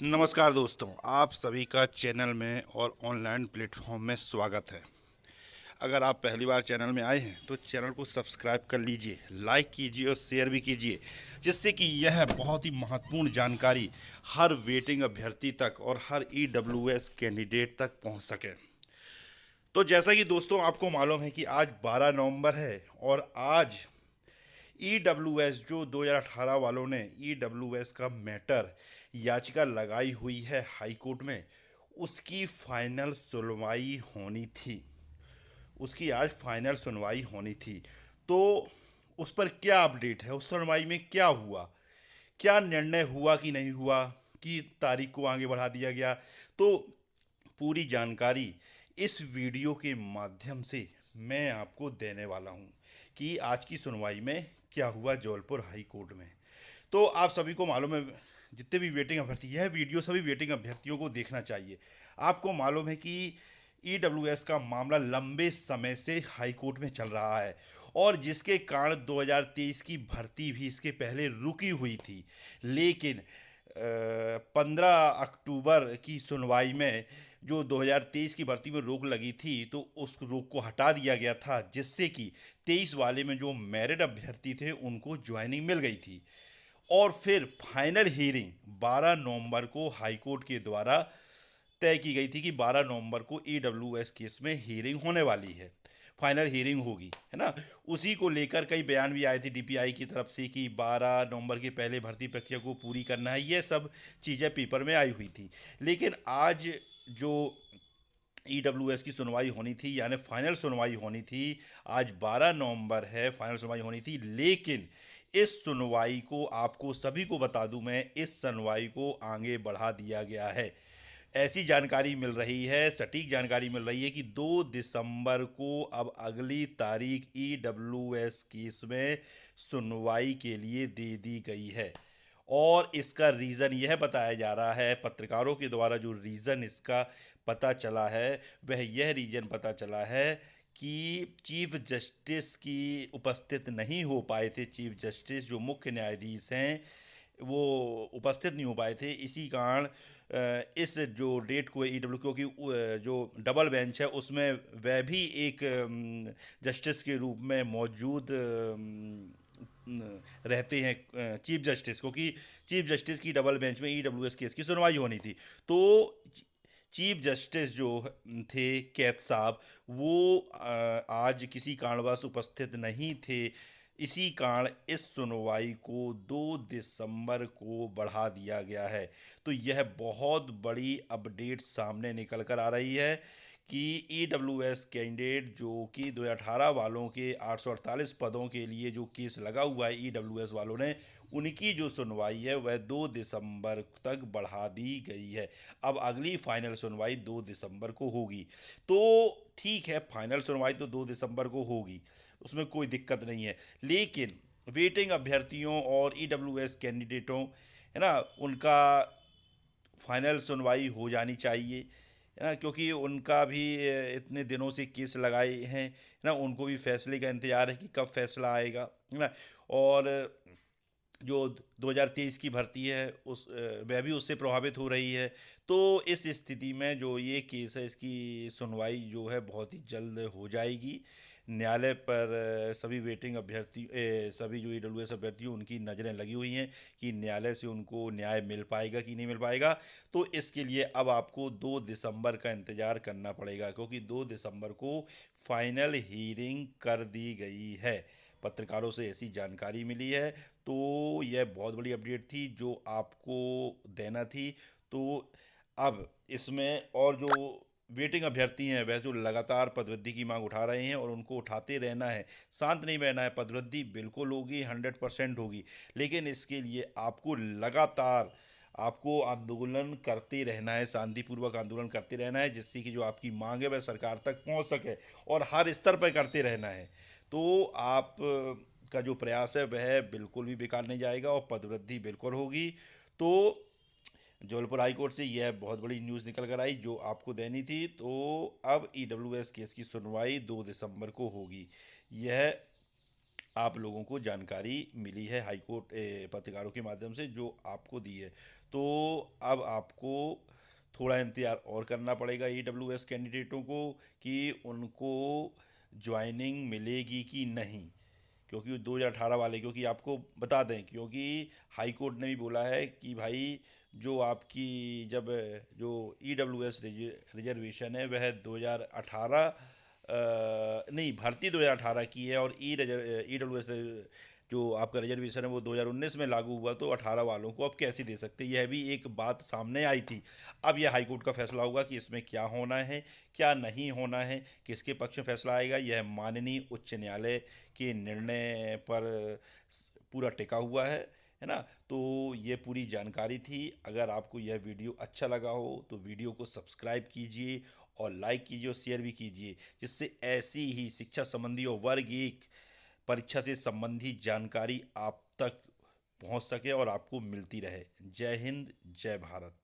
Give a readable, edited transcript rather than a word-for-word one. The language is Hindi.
नमस्कार दोस्तों, आप सभी का चैनल में और ऑनलाइन प्लेटफॉर्म में स्वागत है। अगर आप पहली बार चैनल में आए हैं तो चैनल को सब्सक्राइब कर लीजिए, लाइक कीजिए और शेयर भी कीजिए, जिससे कि यह बहुत ही महत्वपूर्ण जानकारी हर वेटिंग अभ्यर्थी तक और हर ईडब्ल्यूएस कैंडिडेट तक पहुंच सके। तो जैसा कि दोस्तों आपको मालूम है कि आज 12 नवंबर है और आज ईडब्ल्यूएस जो 2018 वालों ने ईडब्ल्यूएस का मैटर याचिका लगाई हुई है हाई कोर्ट में, उसकी फाइनल सुनवाई होनी थी। उसकी आज फाइनल सुनवाई होनी थी। तो उस पर क्या अपडेट है, उस सुनवाई में क्या हुआ, क्या निर्णय हुआ कि नहीं हुआ, कि तारीख को आगे बढ़ा दिया गया। तो पूरी जानकारी इस वीडियो के माध्यम से मैं आपको देने वाला हूं कि आज की सुनवाई में क्या हुआ जबलपुर हाई कोर्ट में। तो आप सभी को मालूम है, जितने भी वेटिंग अभ्यर्थी, यह वीडियो सभी वेटिंग अभ्यर्थियों को देखना चाहिए। आपको मालूम है कि ईडब्ल्यूएस का मामला लंबे समय से हाई कोर्ट में चल रहा है और जिसके कारण 2023 की भर्ती भी इसके पहले रुकी हुई थी, लेकिन 15 अक्टूबर की सुनवाई में जो 2023 की भर्ती में रोक लगी थी तो उस रोक को हटा दिया गया था, जिससे कि 23 वाले में जो मैरिट अभ्यर्थी थे उनको ज्वाइनिंग मिल गई थी। और फिर फाइनल हियरिंग 12 नवंबर को हाई कोर्ट के द्वारा तय की गई थी कि 12 नवंबर को ईडब्ल्यूएस केस में हियरिंग होने वाली है, फाइनल हियरिंग होगी, है ना। उसी को लेकर कई बयान भी आए थे डीपीआई की तरफ से कि 12 नवंबर के पहले भर्ती प्रक्रिया को पूरी करना है। ये सब चीज़ें पेपर में आई हुई थी। लेकिन आज जो ईडब्ल्यूएस की सुनवाई होनी थी, यानी फाइनल सुनवाई होनी थी, आज 12 नवंबर है, फाइनल सुनवाई होनी थी। लेकिन इस सुनवाई को आपको सभी को बता दूं, मैं इस सुनवाई को आगे बढ़ा दिया गया है। ऐसी जानकारी मिल रही है, सटीक जानकारी मिल रही है कि 2 दिसंबर को अब अगली तारीख ईडब्ल्यूएस केस में सुनवाई के लिए दे दी गई है। और इसका रीज़न यह बताया जा रहा है, पत्रकारों के द्वारा जो रीज़न इसका पता चला है वह यह रीज़न पता चला है कि चीफ जस्टिस की उपस्थित नहीं हो पाए थे। चीफ जस्टिस जो मुख्य न्यायाधीश हैं वो उपस्थित नहीं हो पाए थे। इसी कारण इस जो डेट को ईडब्ल्यू, क्योंकि जो डबल बेंच है उसमें वह भी एक जस्टिस के रूप में मौजूद रहते हैं चीफ जस्टिस, क्योंकि चीफ जस्टिस की डबल बेंच में ईडब्ल्यूएस केस की सुनवाई होनी थी। तो चीफ जस्टिस जो थे कैथ साहब, वो आज किसी कारणवश उपस्थित नहीं थे। इसी कारण इस सुनवाई को 2 दिसंबर को बढ़ा दिया गया है। तो यह बहुत बड़ी अपडेट सामने निकल कर आ रही है कि ईडब्ल्यूएस कैंडिडेट जो कि 2018 वालों के 848 पदों के लिए जो केस लगा हुआ है ईडब्ल्यूएस वालों ने, उनकी जो सुनवाई है वह 2 दिसंबर तक बढ़ा दी गई है। अब अगली फाइनल सुनवाई 2 दिसंबर को होगी। तो ठीक है, फाइनल सुनवाई तो 2 दिसंबर को होगी, उसमें कोई दिक्कत नहीं है। लेकिन वेटिंग अभ्यर्थियों और ईडब्ल्यूएस कैंडिडेटों, है ना, उनका फाइनल सुनवाई हो जानी चाहिए, है ना, क्योंकि उनका भी इतने दिनों से केस लगाए हैं, है ना, उनको भी फैसले का इंतजार है कि कब फैसला आएगा, है ना। और जो 2023 की भर्ती है उस वह भी उससे प्रभावित हो रही है। तो इस स्थिति में जो ये केस है इसकी सुनवाई जो है बहुत ही जल्द हो जाएगी। न्यायालय पर सभी वेटिंग अभ्यर्थी, सभी जो ईडब्ल्यूएस अभ्यर्थी उनकी नज़रें लगी हुई हैं कि न्यायालय से उनको न्याय मिल पाएगा कि नहीं मिल पाएगा। तो इसके लिए अब आपको 2 दिसंबर का इंतज़ार करना पड़ेगा, क्योंकि 2 दिसंबर को फाइनल हियरिंग कर दी गई है। पत्रकारों से ऐसी जानकारी मिली है। तो यह बहुत बड़ी अपडेट थी जो आपको देना थी। तो अब इसमें और जो वेटिंग अभ्यर्थी हैं वह जो लगातार पदवृद्धि की मांग उठा रहे हैं और उनको उठाते रहना है, शांत नहीं रहना है। पदवृद्धि बिल्कुल होगी, 100% होगी, लेकिन इसके लिए आपको लगातार आपको आंदोलन करते रहना है, शांतिपूर्वक आंदोलन करते रहना है, जिससे कि जो आपकी मांग है वह सरकार तक पहुंच सके, और हर स्तर पर करते रहना है। तो आप का जो प्रयास है वह बिल्कुल भी बेकार नहीं जाएगा और पदवृद्धि बिल्कुल होगी। तो जबलपुर हाई कोर्ट से यह बहुत बड़ी न्यूज़ निकल कर आई जो आपको देनी थी। तो अब ईडब्ल्यूएस केस की सुनवाई 2 दिसंबर को होगी। यह आप लोगों को जानकारी मिली है हाईकोर्ट पत्रकारों के माध्यम से जो आपको दी है। तो अब आपको थोड़ा इंतज़ार और करना पड़ेगा EWS कैंडिडेटों को कि उनको ज्वाइनिंग मिलेगी कि नहीं, क्योंकि 2018 वाले, क्योंकि आपको बता दें, क्योंकि हाई कोर्ट ने भी बोला है कि भाई जो आपकी जब जो EWS रिजर्वेशन है वह 2018 नहीं, भर्ती 2018 की है, और EWS जो आपका रिजर्वेशन है वो 2019 में लागू हुआ, तो 18 वालों को अब कैसे दे सकते हैं, यह भी एक बात सामने आई थी। अब यह हाईकोर्ट का फैसला होगा कि इसमें क्या होना है क्या नहीं होना है, किसके पक्ष में फैसला आएगा, यह माननीय उच्च न्यायालय के निर्णय पर पूरा टिका हुआ है ना। तो ये पूरी जानकारी थी। अगर आपको यह वीडियो अच्छा लगा हो तो वीडियो को सब्सक्राइब कीजिए और लाइक कीजिए और शेयर भी कीजिए, जिससे ऐसी ही शिक्षा संबंधी और वर्ग एक परीक्षा से संबंधी जानकारी आप तक पहुंच सके और आपको मिलती रहे। जय हिंद, जय भारत।